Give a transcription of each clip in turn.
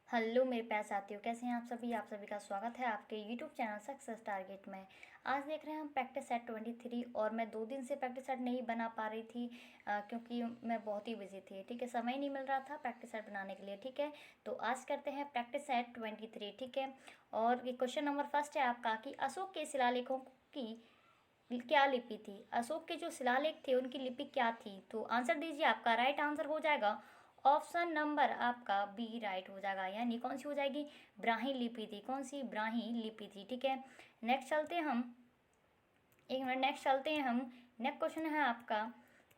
Hello मेरे प्यारे साथियों, कैसे हैं आप सभी का स्वागत है आपके यूट्यूब चैनल सक्सेस टारगेट में। आज देख रहे हैं हम प्रैक्टिस सेट 23 और मैं 2 दिन से प्रैक्टिस सेट नहीं बना पा रही थी क्योंकि मैं बहुत ही बिजी थी। ठीक है, समय नहीं मिल रहा था प्रैक्टिस सेट बनाने के लिए। ठीक है, तो आज करते हैं प्रैक्टिस सेट 23। ठीक है, और ये क्वेश्चन नंबर फर्स्ट है आपका कि अशोक के शिलालेखों की क्या लिपि थी। अशोक के जो शिलालेख थे उनकी लिपि क्या थी। तो आंसर दीजिए, आपका राइट आंसर हो जाएगा ऑप्शन नंबर आपका बी राइट हो जाएगा। यानी कौन सी हो जाएगी, ब्राह्मी लिपि थी। कौन सी, ब्राह्मी लिपि थी। ठीक है, नेक्स्ट चलते हैं हम, एक मिनट, नेक्स्ट चलते हैं हम। नेक्स्ट क्वेश्चन है आपका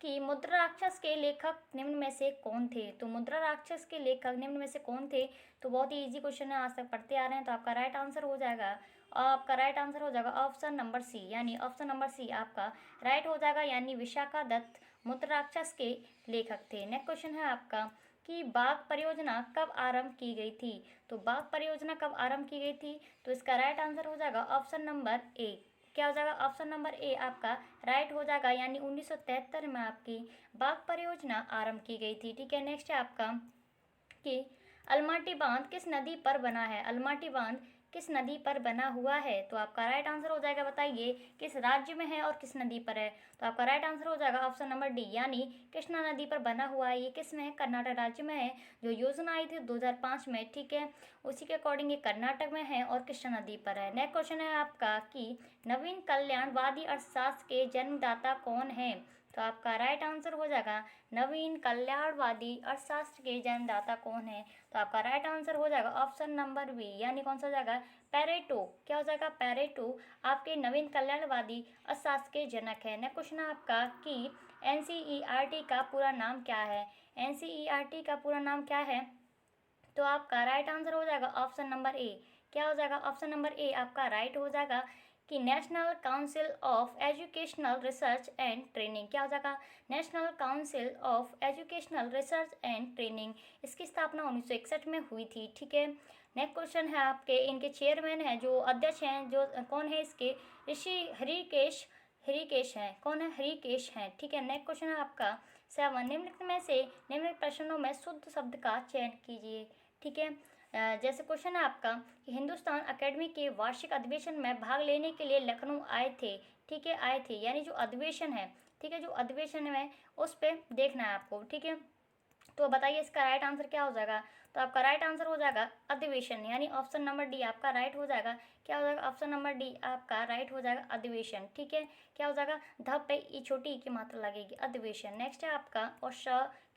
कि मुद्रा राक्षस के लेखक निम्न में से कौन थे। तो मुद्रा राक्षस के लेखक निम्न में से कौन थे। तो बहुत ही इजी क्वेश्चन है, आज तक पढ़ते आ रहे हैं। तो आपका राइट आंसर हो जाएगा, आपका राइट आंसर हो जाएगा ऑप्शन नंबर सी। यानी ऑप्शन नंबर सी आपका राइट हो जाएगा। यानी विशाखा दत्त मुद्रा राक्षस के लेखक थे। नेक्स्ट क्वेश्चन है आपका कि बाघ परियोजना कब आरंभ की गई थी। तो बाघ परियोजना कब आरंभ की गई थी। तो इसका राइट आंसर हो जाएगा ऑप्शन नंबर ए। क्या हो जाएगा, ऑप्शन नंबर ए आपका राइट हो जाएगा। यानी 1973 में आपकी बाघ परियोजना आरंभ की गई थी। ठीक है, नेक्स्ट है आपका कि अलमाटी बांध किस नदी पर बना है। अलमाटी बांध किस नदी पर बना हुआ है। तो आपका राइट आंसर हो जाएगा, बताइए किस राज्य में है और किस नदी पर है। तो आपका राइट आंसर हो जाएगा ऑप्शन नंबर डी, यानी कृष्णा नदी पर बना हुआ है। ये किस में है, कर्नाटक राज्य में है। जो योजना आई थी 2005 में, ठीक है, उसी के अकॉर्डिंग ये कर्नाटक में है और कृष्णा नदी पर है। नेक्स्ट क्वेश्चन है आपका कि नवीन कल्याणवादी अर्थशास्त्र के जन्मदाता कौन है। तो आपका राइट आंसर हो जाएगा नवीन कल्याणवादी अर्थशास्त्र के जन्मदाता कौन है। तो आपका राइट आंसर हो जाएगा ऑप्शन नंबर बी, यानी कौन सा हो जाएगा, पेरेटो। क्या हो जाएगा, पेरेटो आपके नवीन कल्याणवादी अर्थशास्त्र के जनक है। नेक्स्ट क्वेश्चन है आपका कि एनसीईआरटी का पूरा नाम क्या है। एनसीईआरटी का पूरा नाम क्या है। तो आपका राइट आंसर हो जाएगा ऑप्शन नंबर ए। क्या हो जाएगा, ऑप्शन नंबर ए आपका राइट हो जाएगा कि national council of educational research and training. क्या हो जाएगा, national council of educational research and training. इसकी स्थापना 1961 में हुई थी। ठीक है, नेक्स्ट क्वेश्चन है आपके, इनके चेयरमैन हैं, जो अध्यक्ष हैं, जो कौन है इसके, ऋषि हरिकेश हरिकेश हैं। कौन है, हरिकेश हैं। ठीक है, नेक्स्ट क्वेश्चन है आपका 7, निम्नलिखित में से निम्नलिखित प्रश्नों में शुद्ध शब्द का चयन कीजिए। ठीक है, जैसे क्वेश्चन है आपका कि हिंदुस्तान अकेडमी के वार्षिक अधिवेशन में भाग लेने के लिए लखनऊ आए थे। ठीक है, आए थे, यानी जो अधिवेशन है, ठीक है, जो अधिवेशन है उस पर देखना है आपको। ठीक है, तो बताइए इसका राइट आंसर क्या हो जाएगा। तो आपका राइट आंसर हो जाएगा अधिवेशन, यानी ऑप्शन नंबर डी आपका राइट हो जाएगा। क्या हो जाएगा, ऑप्शन नंबर डी आपका राइट हो जाएगा अधिवेशन। ठीक है, क्या हो जाएगा, ध पे ई छोटी ई की मात्रा लगेगी, अधिवेशन। नेक्स्ट है आपका, और श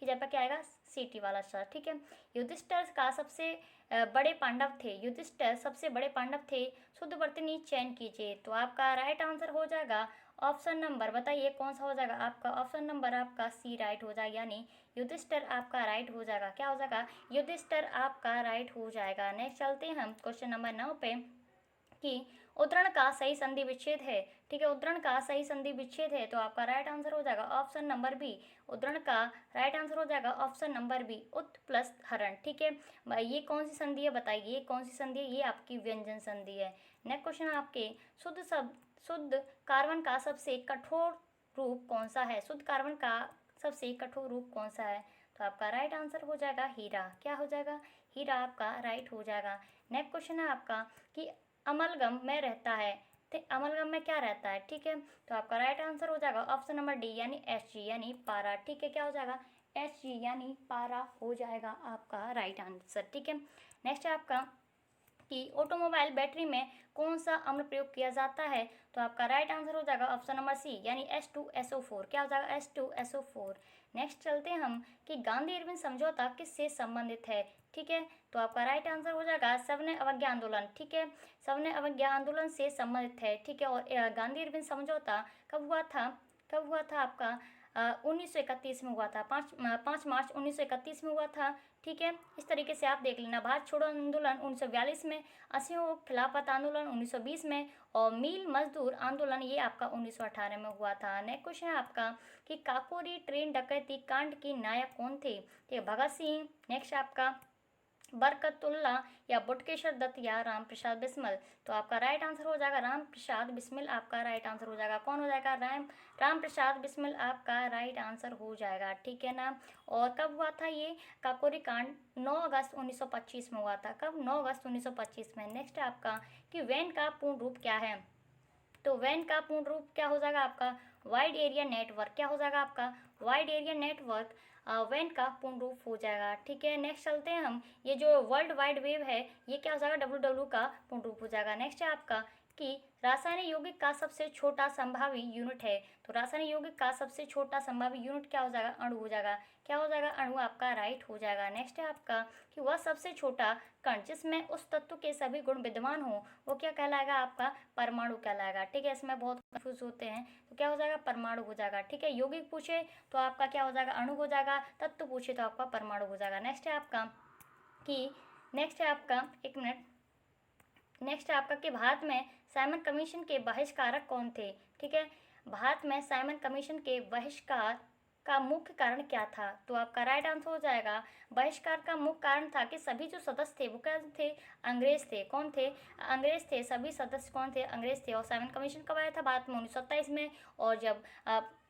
की जगह क्या आएगा, सीटी वाला श। ठीक है, युधिष्ठिर का सबसे बड़े पांडव थे। युधिष्ठिर सबसे बड़े पांडव थे, शुद्ध वर्तनी चयन कीजिए। तो आपका राइट आंसर हो जाएगा ऑप्शन नंबर, बताइए कौन सा हो जाएगा, आपका ऑप्शन नंबर आपका सी राइट हो जाएगा। यानी युधिष्ठिर आपका राइट हो जाएगा। क्या हो जाएगा, युधिष्ठिर आपका राइट हो जाएगा। नेक्स्ट चलते हैं हम क्वेश्चन नंबर 9 पे कि उद्धरण का सही संधि विच्छेद है। ठीक है, उद्धरण का सही संधि विच्छेद है। तो आपका राइट आंसर हो जाएगा ऑप्शन नंबर बी। उद्धरण का राइट आंसर हो जाएगा ऑप्शन नंबर बी, उत प्लस हरण। ठीक है, ये कौन सी संधि है, बताइए कौन सी संधि है, ये आपकी व्यंजन संधि है। नेक्स्ट क्वेश्चन आपके शुद्ध कार्बन का सबसे कठोर रूप कौन सा है। शुद्ध कार्बन का सबसे कठोर रूप कौन सा है। तो आपका राइट आंसर हो जाएगा हीरा। क्या हो जाएगा, हीरा आपका राइट हो जाएगा। नेक्स्ट क्वेश्चन है आपका कि अमलगम में रहता है। अमलगम में क्या रहता है। ठीक है, तो आपका राइट आंसर हो जाएगा ऑप्शन नंबर डी, यानी Hg यानी पारा। ठीक है, क्या हो जाएगा, Hg यानी पारा हो जाएगा आपका राइट आंसर। ठीक है, नेक्स्ट है आपका कि ऑटोमोबाइल बैटरी में कौन सा अम्ल प्रयोग किया जाता है। तो आपका राइट आंसर हो जाएगा ऑप्शन नंबर सी, यानी H2SO4। क्या हो जाएगा, H2SO4। नेक्स्ट चलते हैं हम कि गांधी इरविन समझौता किससे संबंधित है। ठीक है, तो आपका राइट आंसर हो जाएगा सविनय अवज्ञा आंदोलन। ठीक है, सविनय अवज्ञा आंदोलन से संबंधित है। ठीक है, और गांधी इरविन समझौता कब हुआ था, कब हुआ था आपका 1931 में हुआ था, 5 मार्च 1931 में हुआ था। ठीक है, इस तरीके से आप देख लेना। भारत छोड़ो आंदोलन 1942 में, असहयोग खिलाफत आंदोलन 1920 में, और मील मजदूर आंदोलन ये आपका 1918 में हुआ था। नेक्स्ट क्वेश्चन है आपका कि काकोरी ट्रेन डकैती कांड के नायक कौन थे। ठीक है, भगत सिंह। नेक्स्ट आपका बरकतुल्ला या बुटकेश्वर दत्त या राम प्रसाद बिस्मिल। तो आपका राइट आंसर हो जाएगा राम प्रसाद बिस्मिल, आपका राइट आंसर हो जाएगा। कौन हो जाएगा? राम प्रसाद बिस्मिल आपका राइट आंसर हो जाएगा, ठीक है ना। और कब हुआ था ये काकोरी कांड? 9 अगस्त 1925 में हुआ था। कब? 9 अगस्त 1925 में। नेक्स्ट है आपका कि वैन का पूर्ण रूप क्या है? तो वैन का पूर्ण रूप क्या हो जाएगा आपका? Wide area network. क्या हो जाएगा आपका? वाइड एरिया नेटवर्क वैन का पूर्ण रूप हो जाएगा, ठीक है। नेक्स्ट चलते हैं हम, ये जो वर्ल्ड वाइड वेब है ये क्या हो जाएगा? WW का पूर्ण रूप हो जाएगा। नेक्स्ट है आपका कि रासायनिक यौगिक का सबसे छोटा संभावी यूनिट है। तो रासायनिक यौगिक का सबसे छोटा संभावी यूनिट क्या हो जाएगा? अणु हो जाएगा। क्या हो जाएगा? अणु आपका राइट हो जाएगा। नेक्स्ट है आपका कि वह सबसे छोटा कण जिसमें उस तत्व के सभी गुण विद्यमान हो वो क्या कहलाएगा? आपका परमाणु कहलाएगा, ठीक है। इसमें बहुत कंफ्यूज होते हैं, तो क्या हो जाएगा? परमाणु हो जाएगा, ठीक है। यौगिक पूछे तो आपका क्या हो जाएगा? अणु हो जाएगा। तत्व पूछे तो आपका परमाणु हो जाएगा। नेक्स्ट है आपका कि नेक्स्ट है आपका एक मिनट नेक्स्ट है आपका कि भारत में साइमन कमीशन के बहिष्कारक कौन थे? ठीक है, भारत में साइमन कमीशन के बहिष्कार का मुख्य कारण क्या था? तो आपका राइट आंसर हो जाएगा बहिष्कार का मुख्य कारण था कि सभी जो सदस्य थे वो क्या थे? अंग्रेज थे। कौन थे? अंग्रेज थे। सभी सदस्य कौन थे? अंग्रेज थे। और साइमन कमीशन कब आया था भारत में? 1927 में। और जब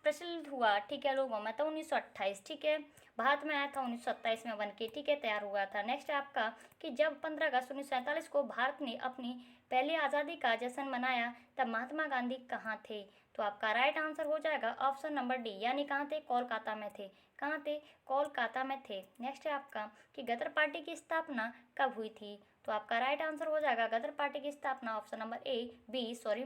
प्रचलित हुआ, ठीक है, लोगों में, तो 1928, ठीक है। भारत में आया था 1927 में बन के, ठीक है, तैयार हुआ था। नेक्स्ट है आपका कि जब 15 अगस्त 1947 को भारत ने अपनी पहली आज़ादी का जश्न मनाया तब महात्मा गांधी कहाँ थे? तो आपका राइट आंसर हो जाएगा ऑप्शन नंबर डी, यानी कहाँ थे? कोलकाता में थे। कहाँ थे? कोलकाता में थे। नेक्स्ट है आपका कि गदर पार्टी की स्थापना कब हुई थी? तो आपका राइट आंसर हो जाएगा गदर पार्टी की स्थापना ऑप्शन नंबर बी सॉरी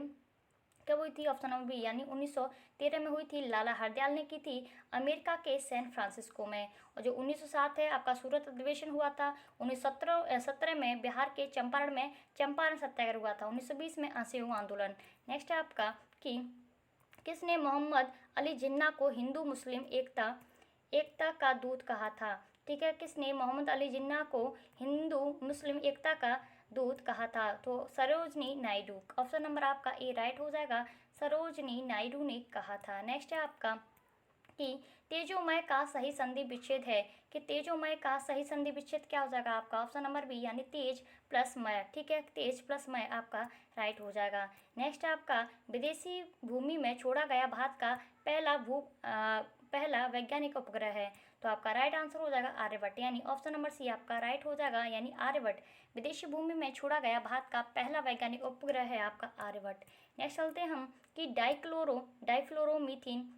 कब हुई थी? ऑप्शन नंबर बी, यानी 1913 में हुई थी। लाला हरदयाल ने की थी अमेरिका के सैन फ्रांसिस्को में। और जो 1907 है आपका सूरत अधिवेशन हुआ था। 1917 में बिहार के चंपारण में चंपारण सत्याग्रह हुआ था। 1920 में असहयोग आंदोलन। नेक्स्ट है आपका कि किसने मोहम्मद अली जिन्ना को हिंदू मुस्लिम एकता का दूत कहा था? ठीक है, किसने मोहम्मद अली जिन्ना को हिंदू मुस्लिम एकता का दूत कहा था? तो सरोजनी नायडू। ऑप्शन नंबर आपका ए राइट हो जाएगा, सरोजनी नायडू ने कहा था। नेक्स्ट है आपका कि तेजोमय का सही संधि विच्छेद है। कि तेजोमय का सही संधि विच्छेद क्या हो जाएगा आपका? ऑप्शन नंबर बी, यानी तेज प्लस मय, ठीक है, तेज प्लस मय आपका राइट हो जाएगा। नेक्स्ट आपका विदेशी भूमि में छोड़ा गया भारत का पहला वैज्ञानिक उपग्रह है। तो आपका राइट आंसर हो जाएगा आर्यभट्ट, यानी ऑप्शन नंबर सी आपका राइट हो जाएगा, यानी आर्यभट्ट। विदेशी भूमि में छोड़ा गया भारत का पहला वैज्ञानिक उपग्रह है आपका आर्यभट्ट। नेक्स्ट चलते हैं हम कि डाइक्लोरोमीथेन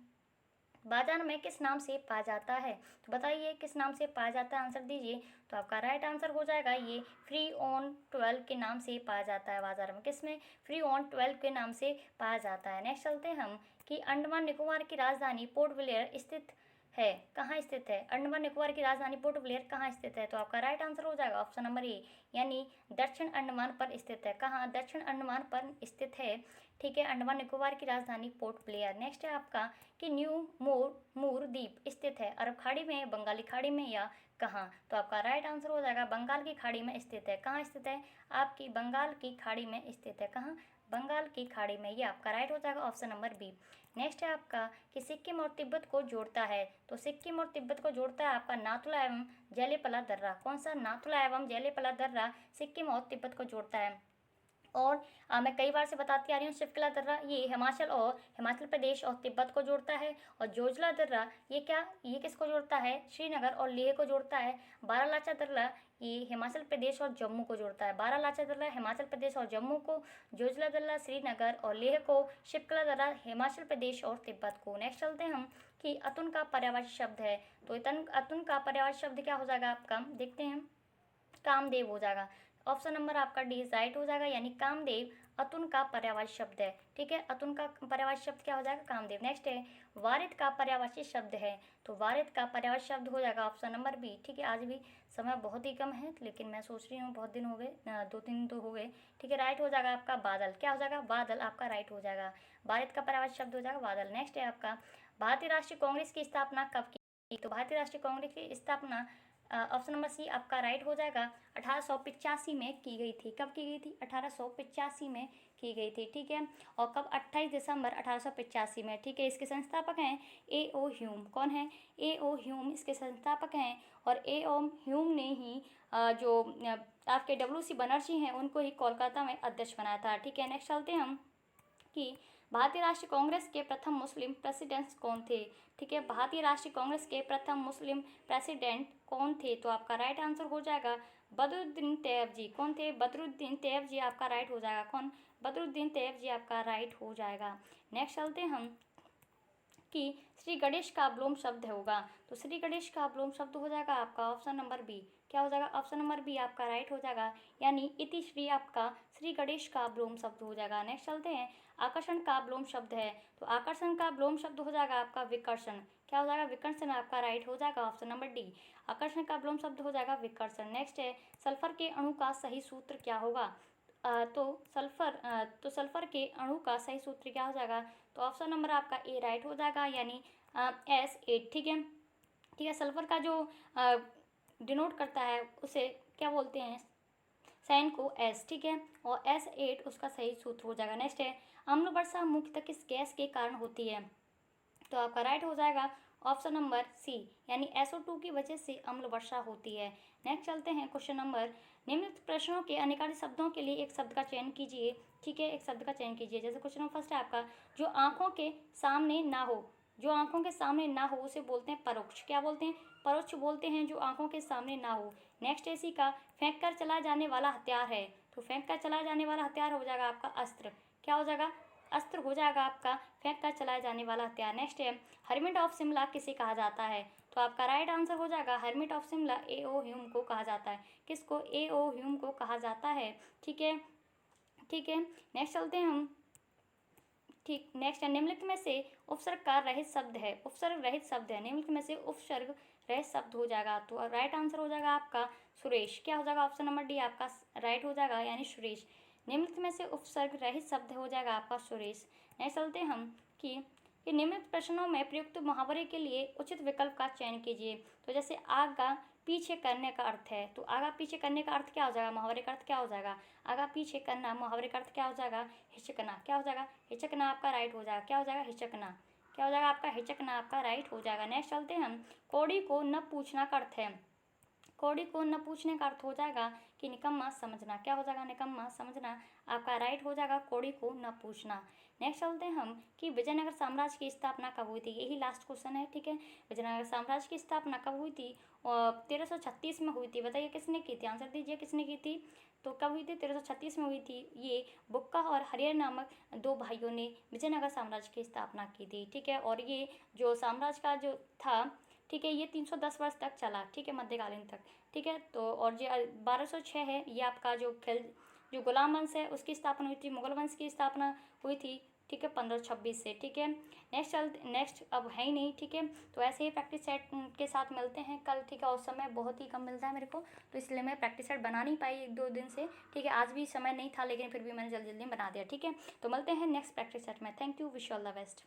बाजार में किस नाम से पाया जाता है? तो बताइए किस नाम से पाया जाता है, आंसर दीजिए। तो आपका राइट आंसर हो जाएगा ये फ्रीऑन 12 के नाम से पाया जाता है बाजार में। किसमें? फ्रीऑन 12 के नाम से पाया जाता है। नेक्स्ट चलते हैं हम कि अंडमान निकोबार की राजधानी पोर्ट ब्लेयर स्थित है। कहाँ स्थित है? अंडमान निकोबार की राजधानी पोर्ट ब्लेयर कहाँ स्थित है? तो आपका राइट आंसर हो जाएगा ऑप्शन नंबर ए, यानी दक्षिण अंडमान पर स्थित है। कहाँ? दक्षिण अंडमान पर स्थित है, ठीक है, अंडमान निकोबार की राजधानी पोर्ट ब्लेयर। नेक्स्ट है आपका कि न्यू मूर द्वीप स्थित है अरब खाड़ी में, बंगाली खाड़ी में या कहाँ? तो आपका राइट आंसर हो जाएगा बंगाल की खाड़ी में स्थित है। कहाँ स्थित है? आपकी बंगाल की खाड़ी में स्थित है। कहाँ? बंगाल की खाड़ी में। ये आपका राइट हो जाएगा ऑप्शन नंबर बी। नेक्स्ट है आपका कि सिक्किम और तिब्बत को जोड़ता है। तो सिक्किम और तिब्बत को जोड़ता है आपका नाथुला एवं जेलेपला दर्रा। कौन सा? नाथुला एवं जेलेपला दर्रा सिक्किम और तिब्बत को जोड़ता है। और मैं कई बार से बताती आ रही हूँ शिवकिला दर्रा ये हिमाचल प्रदेश और तिब्बत को जोड़ता है। और जोजिला दर्रा ये किसको जोड़ता है? श्रीनगर और लेह को जोड़ता है। बारालाचा दर्रा ये हिमाचल प्रदेश और जम्मू को जोड़ता है। बारालाचा दर्रा हिमाचल प्रदेश और जम्मू को, जोजिला दर्रा श्रीनगर और लेह को, शिवकिला दर्रा हिमाचल प्रदेश और तिब्बत को। नेक्स्ट चलते हैं हम कि अतुन का पर्यायवाची शब्द है। तो अतुन का पर्यायवाची शब्द क्या हो जाएगा आपका? देखते हैं, कामदेव हो जाएगा। ऑप्शन नंबर आपका डी राइट हो जाएगा, यानी कामदेव अतुन का पर्यायवाची शब्द है। ठीक है, अतुन का पर्यायवाची शब्द क्या हो जाएगा? कामदेव। नेक्स्ट है वारिद का पर्यायवाची शब्द है। तो वारिद का पर्यायवाची शब्द हो जाएगा ऑप्शन नंबर बी। ठीक है, आज भी समय बहुत ही कम है लेकिन मैं सोच रही हूँ, बहुत दिन हो गए, 2-3 तो हो गए। ठीक है, राइट हो जाएगा आपका बादल। क्या हो जाएगा? बादल आपका राइट हो जाएगा। वारिद का पर्यायवाची शब्द हो जाएगा बादल। नेक्स्ट है आपका भारतीय राष्ट्रीय कांग्रेस की स्थापना कब की? तो भारतीय राष्ट्रीय कांग्रेस की स्थापना ऑप्शन नंबर सी आपका राइट हो जाएगा 1885 में की गई थी। कब की गई थी? 1885 में की गई थी। ठीक है, और कब? 28 दिसंबर 1885 में। ठीक है, इसके संस्थापक हैं A.O. ह्यूम। कौन है? A.O. ह्यूम इसके संस्थापक हैं। और A.O. ह्यूम ने ही जो आपके WC बनर्जी हैं उनको ही कोलकाता में अध्यक्ष बनाया था। ठीक है, नेक्स्ट चलते हैं हम कि भारतीय राष्ट्रीय कांग्रेस के प्रथम मुस्लिम प्रेसिडेंट्स कौन थे। ठीक है, भारतीय राष्ट्रीय कांग्रेस के प्रथम मुस्लिम प्रेसिडेंट कौन थे, तो आपका राइट आंसर हो जाएगा बदरुद्दीन तैयब जी। कौन थे? बदरुद्दीन तैयब जी आपका राइट हो जाएगा। कौन? बदरुद्दीन तैयब जी आपका राइट हो जाएगा। नेक्स्ट चलते हैं हम कि श्री गणेश का विलोम शब्द होगा, तो श्री गणेश का विलोम शब्द हो जाएगा आपका ऑप्शन नंबर बी। क्या हो जाएगा? ऑप्शन नंबर बी आपका राइट हो जाएगा, यानी इति श्री आपका श्री गणेश का विलोम शब्द हो जाएगा। नेक्स्ट चलते हैं, आकर्षण का विलोम शब्द है, तो आकर्षण का विलोम शब्द हो जाएगा आपका विकर्षण। क्या हो जाएगा? विकर्षण आपका राइट हो जाएगा, ऑप्शन नंबर डी। आकर्षण का विलोम शब्द हो जाएगा विकर्षण। नेक्स्ट है, सल्फर के अणु का सही सूत्र क्या होगा, तो सल्फर के अणु का सही सूत्र क्या हो जाएगा, तो ऑप्शन नंबर आपका ए राइट हो जाएगा, यानी S8। ठीक है, ठीक है, सल्फर का जो डिनोट करता है उसे क्या बोलते हैं, साइन को S। ठीक है, और S8 उसका सही सूत्र हो जाएगा। नेक्स्ट है, अम्ल वर्षा मुख्यतः किस गैस के कारण होती है, तो आपका राइट हो जाएगा ऑप्शन नंबर सी, यानी SO2 की वजह से अम्ल वर्षा होती है। नेक्स्ट चलते हैं क्वेश्चन नंबर, निम्नलिखित प्रश्नों के अनेकाधिक शब्दों के लिए एक शब्द का चयन कीजिए। ठीक है, एक शब्द का चयन कीजिए। जैसे क्वेश्चन नंबर फर्स्ट है आपका, जो आंखों के सामने ना हो, जो आंखों के सामने ना हो उसे बोलते हैं परोक्ष। क्या बोलते हैं? परोक्ष बोलते हैं, जो आंखों के सामने ना हो। नेक्स्ट है इसी का, फेंक कर चला जाने वाला हथियार है, तो फेंक कर चला जाने वाला हथियार हो जाएगा आपका अस्त्र। क्या हो जाएगा? अस्त्र हो जाएगा आपका फेंक कर चलाया जाने वाला हथियार। नेक्स्ट है, हर्मिट ऑफ शिमला किसे कहा जाता है, तो आपका राइट आंसर हो जाएगा hermit of Shimla A.O. Hume को कहा जाता है। किसको? A.O. ह्यूम को कहा जाता है। ठीक है, ठीक है, नेक्स्ट चलते हैं हम। ठीक, नेक्स्ट है, निम्नलिखित में से उपसर्ग का रहित शब्द है, उपसर्ग रहित शब्द है, निम्नलिखित में से उपसर्ग रहित शब्द हो जाएगा, तो राइट आंसर हो जाएगा आपका सुरेश। क्या हो जाएगा? ऑप्शन नंबर डी आपका राइट हो जाएगा, यानी सुरेश। निम्नलिखित में से उपसर्ग रहित शब्द हो जाएगा आपका सुरेश। नेक्स्ट चलते हैं हम कि निम्नलिखित प्रश्नों में प्रयुक्त मुहावरे के लिए उचित विकल्प का चयन कीजिए। तो जैसे आगा पीछे करने का अर्थ है, तो आगा पीछे करने का अर्थ क्या हो जाएगा, मुहावरे का अर्थ क्या हो जाएगा, आगा पीछे करना, मुहावरे का अर्थ क्या हो जाएगा, हिचकना। क्या हो जाएगा? हिचकना आपका राइट हो जाएगा। क्या हो जाएगा? हिचकना। क्या हो जाएगा आपका? हिचकना आपका राइट हो जाएगा। नेक्स्ट चलते हैं हम, कौड़ी को न पूछना का अर्थ है, कौड़ी को न पूछने का अर्थ हो जाएगा कि निकम्मा समझना। क्या हो जाएगा? निकम्मा समझना आपका राइट हो जाएगा, कौड़ी को न पूछना। नेक्स्ट चलते हैं हम कि विजयनगर साम्राज्य की स्थापना कब हुई थी, यही लास्ट क्वेश्चन है। ठीक है, विजयनगर साम्राज्य की स्थापना कब हुई थी, और 1336 में हुई थी। बताइए किसने की थी, आंसर दीजिए किसने की थी, तो कब हुई थी? 1336 में हुई थी। ये बुक्का और हरियर नामक दो भाइयों ने विजयनगर साम्राज्य की स्थापना की थी। ठीक है, और ये जो साम्राज्य का जो था, ठीक है, ये 310 वर्ष तक चला। ठीक है, मध्यकालीन तक। ठीक है, तो और जो 1206 है, ये आपका जो गुलाम वंश है उसकी स्थापना हुई थी, मुगल वंश की स्थापना हुई थी। ठीक है, 1526 से। ठीक है, नेक्स्ट अब है ही नहीं। ठीक है, तो ऐसे ही प्रैक्टिस सेट के साथ मिलते हैं कल। ठीक है, और समय बहुत ही कम मिलता है मेरे को, तो इसलिए मैं प्रैक्टिस सेट बना नहीं पाई 1-2 दिन से। ठीक है, आज भी समय नहीं था, लेकिन फिर भी मैंने जल्दी जल्दी बना दिया। ठीक है, तो मिलते हैं नेक्स्ट प्रैक्टिस सेट में। Thank you, wish all the best.